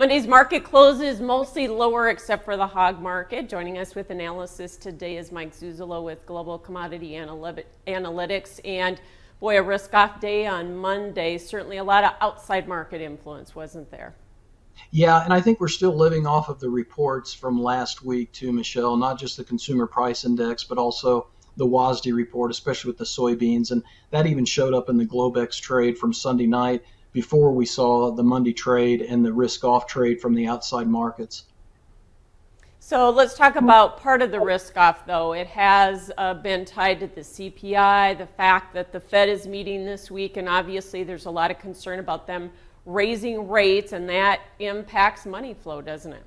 Monday's market closes mostly lower except for the hog market. Joining us with analysis today is Mike Zuzolo with Global Commodity Analytics. And boy, a risk-off day on Monday. Certainly a lot of outside market influence, wasn't there? Yeah, and I think we're still living off of the reports from last week too, Michelle, not just the consumer price index, but also the WASDE report, especially with the soybeans. And that even showed up in the Globex trade from Sunday night before we saw the Monday trade and the risk off trade from the outside markets. So let's talk about part of the risk off, though. It has been tied to the CPI, the fact that the Fed is meeting this week, and obviously there's a lot of concern about them raising rates, and that impacts money flow, doesn't it?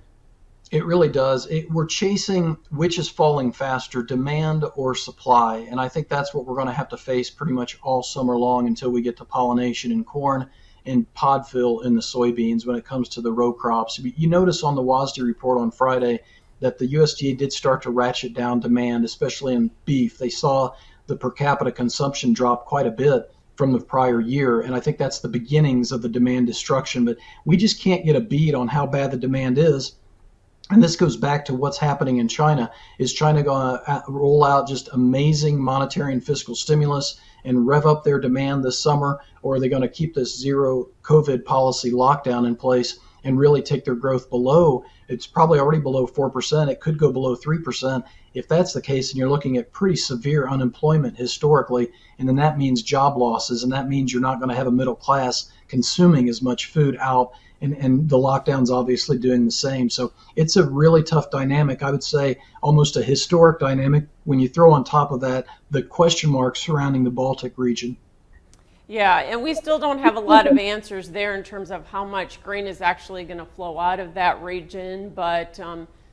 It really does. We're chasing which is falling faster, demand or supply. And I think that's what we're going to have to face pretty much all summer long until we get to pollination in corn and pod fill in the soybeans when it comes to the row crops. You notice on the WASDE report on Friday that the USDA did start to ratchet down demand, especially in beef. They saw the per capita consumption drop quite a bit from the prior year, and I think that's the beginnings of the demand destruction. But we just can't get a beat on how bad the demand is. And this goes back to what's happening in China. Is China going to roll out just amazing monetary and fiscal stimulus and rev up their demand this summer? Or are they going to keep this zero COVID policy lockdown in place and really take their growth below? It's probably already below 4%. It could go below 3%. If that's the case, and you're looking at pretty severe unemployment historically, and then that means job losses, and that means you're not going to have a middle class consuming as much food out. And the lockdown's obviously doing the same. So it's a really tough dynamic. I would say almost a historic dynamic when you throw on top of that the question marks surrounding the Baltic region. Yeah, and we still don't have a lot of answers there in terms of how much grain is actually going to flow out of that region. But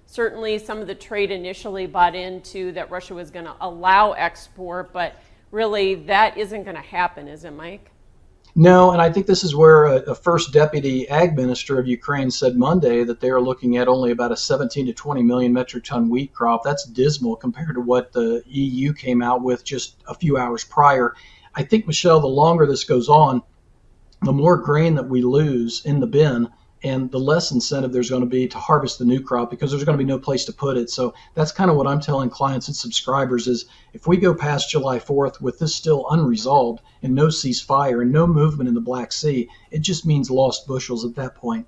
certainly some of the trade initially bought into that Russia was going to allow export. But really, that isn't going to happen, is it, Mike? No, and I think this is where a first deputy ag minister of Ukraine said Monday that they are looking at only about a 17 to 20 million metric ton wheat crop. That's dismal compared to what the EU came out with just a few hours prior. I think, Michelle, the longer this goes on, the more grain that we lose in the bin and the less incentive there's going to be to harvest the new crop because there's going to be no place to put it. So that's kind of what I'm telling clients and subscribers is if we go past July 4th with this still unresolved and no ceasefire and no movement in the Black Sea, it just means lost bushels at that point.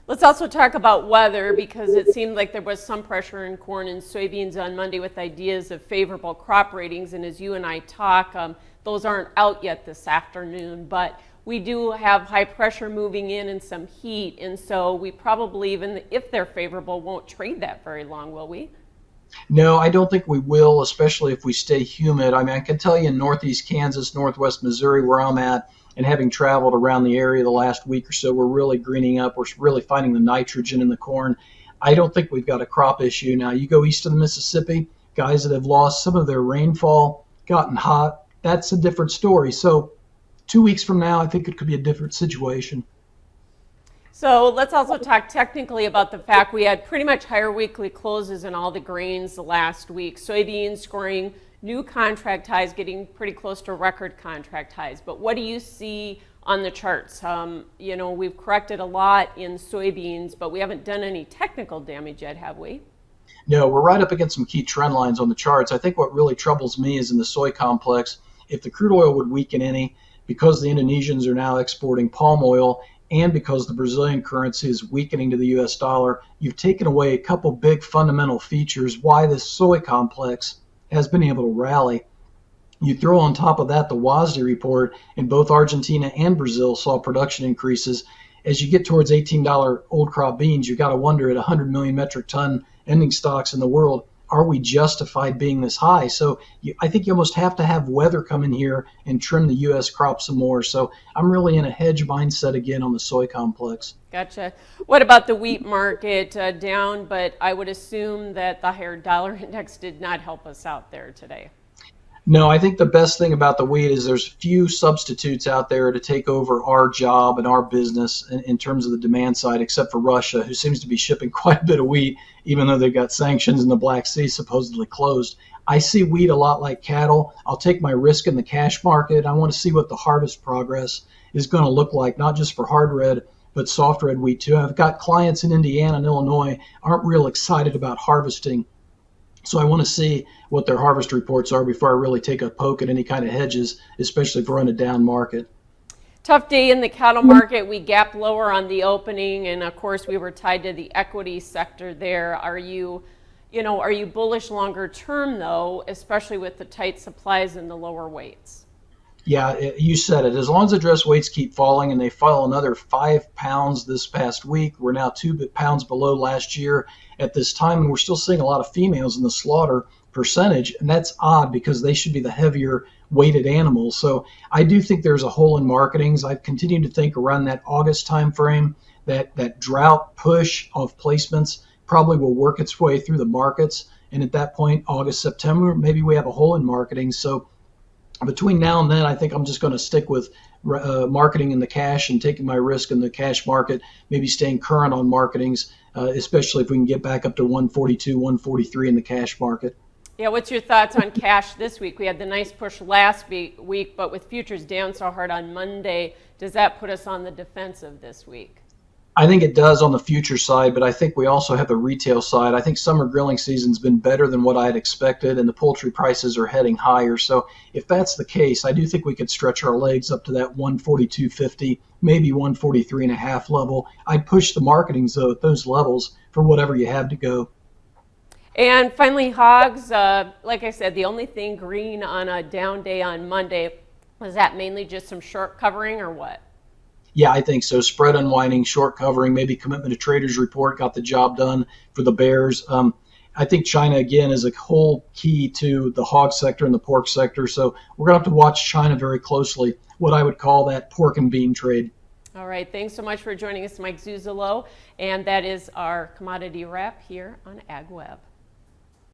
Let's also talk about weather because it seemed like there was some pressure in corn and soybeans on Monday with ideas of favorable crop ratings. And as you and I talk, those aren't out yet this afternoon, but we do have high pressure moving in and some heat. And so we probably, even if they're favorable, won't trade that very long, will we? No, I don't think we will, especially if we stay humid. I mean, I can tell you in northeast Kansas, northwest Missouri, where I'm at, and having traveled around the area the last week or so, we're really greening up. We're really finding the nitrogen in the corn. I don't think we've got a crop issue. Now, you go east of the Mississippi, guys that have lost some of their rainfall, gotten hot, that's a different story. So 2 weeks from now, I think it could be a different situation. So let's also talk technically about the fact we had pretty much higher weekly closes in all the grains last week. Soybeans scoring new contract highs, getting pretty close to record contract highs. But what do you see on the charts? We've corrected a lot in soybeans, but we haven't done any technical damage yet, have we? No, we're right up against some key trend lines on the charts. I think what really troubles me is in the soy complex, if the crude oil would weaken any, because the Indonesians are now exporting palm oil and because the Brazilian currency is weakening to the US dollar, you've taken away a couple big fundamental features why this soy complex has been able to rally. You throw on top of that the WASDE report, and both Argentina and Brazil saw production increases. As you get towards $18 old crop beans, you've got to wonder at 100 million metric ton ending stocks in the world, are we justified being this high? So I think you almost have to have weather come in here and trim the U.S. crop some more. So I'm really in a hedge mindset again on the soy complex. Gotcha. What about the wheat market down? But I would assume that the higher dollar index did not help us out there today. No, I think the best thing about the wheat is there's few substitutes out there to take over our job and our business in terms of the demand side, except for Russia, who seems to be shipping quite a bit of wheat, even though they've got sanctions and the Black Sea supposedly closed. I see wheat a lot like cattle. I'll take my risk in the cash market. I want to see what the harvest progress is going to look like, not just for hard red, but soft red wheat too. I've got clients in Indiana and Illinois aren't real excited about harvesting. So I want to see what their harvest reports are before I really take a poke at any kind of hedges, especially if we're in a down market. Tough day in the cattle market. We gapped lower on the opening, and of course we were tied to the equity sector there. Are you bullish longer term though, especially with the tight supplies and the lower weights? Yeah, you said it. As long as the dress weights keep falling and they fall another 5 pounds this past week, we're now 2 pounds below last year at this time, and we're still seeing a lot of females in the slaughter percentage, and that's odd because they should be the heavier weighted animals. So I do think there's a hole in marketings. I've continued to think around that August time frame that drought push of placements probably will work its way through the markets, and at that point, August, September, maybe we have a hole in marketing. So between now and then, I think I'm just going to stick with marketing in the cash and taking my risk in the cash market, maybe staying current on marketings, especially if we can get back up to 142, 143 in the cash market. Yeah, what's your thoughts on cash this week? We had the nice push last week, but with futures down so hard on Monday, does that put us on the defensive this week? I think it does on the future side, but I think we also have the retail side. I think summer grilling season's been better than what I had expected, and the poultry prices are heading higher. So if that's the case, I do think we could stretch our legs up to that 142.50, maybe 143.5 level. I'd push the marketings though at those levels for whatever you have to go. And finally, hogs, like I said, the only thing green on a down day on Monday, was that mainly just some short covering or what? Yeah, I think so. Spread unwinding, short covering, maybe commitment to traders report got the job done for the bears. I think China, again, is a whole key to the hog sector and the pork sector. So we're going to have to watch China very closely, what I would call that pork and bean trade. All right. Thanks so much for joining us, Mike Zuzolo. And that is our commodity wrap here on AgWeb.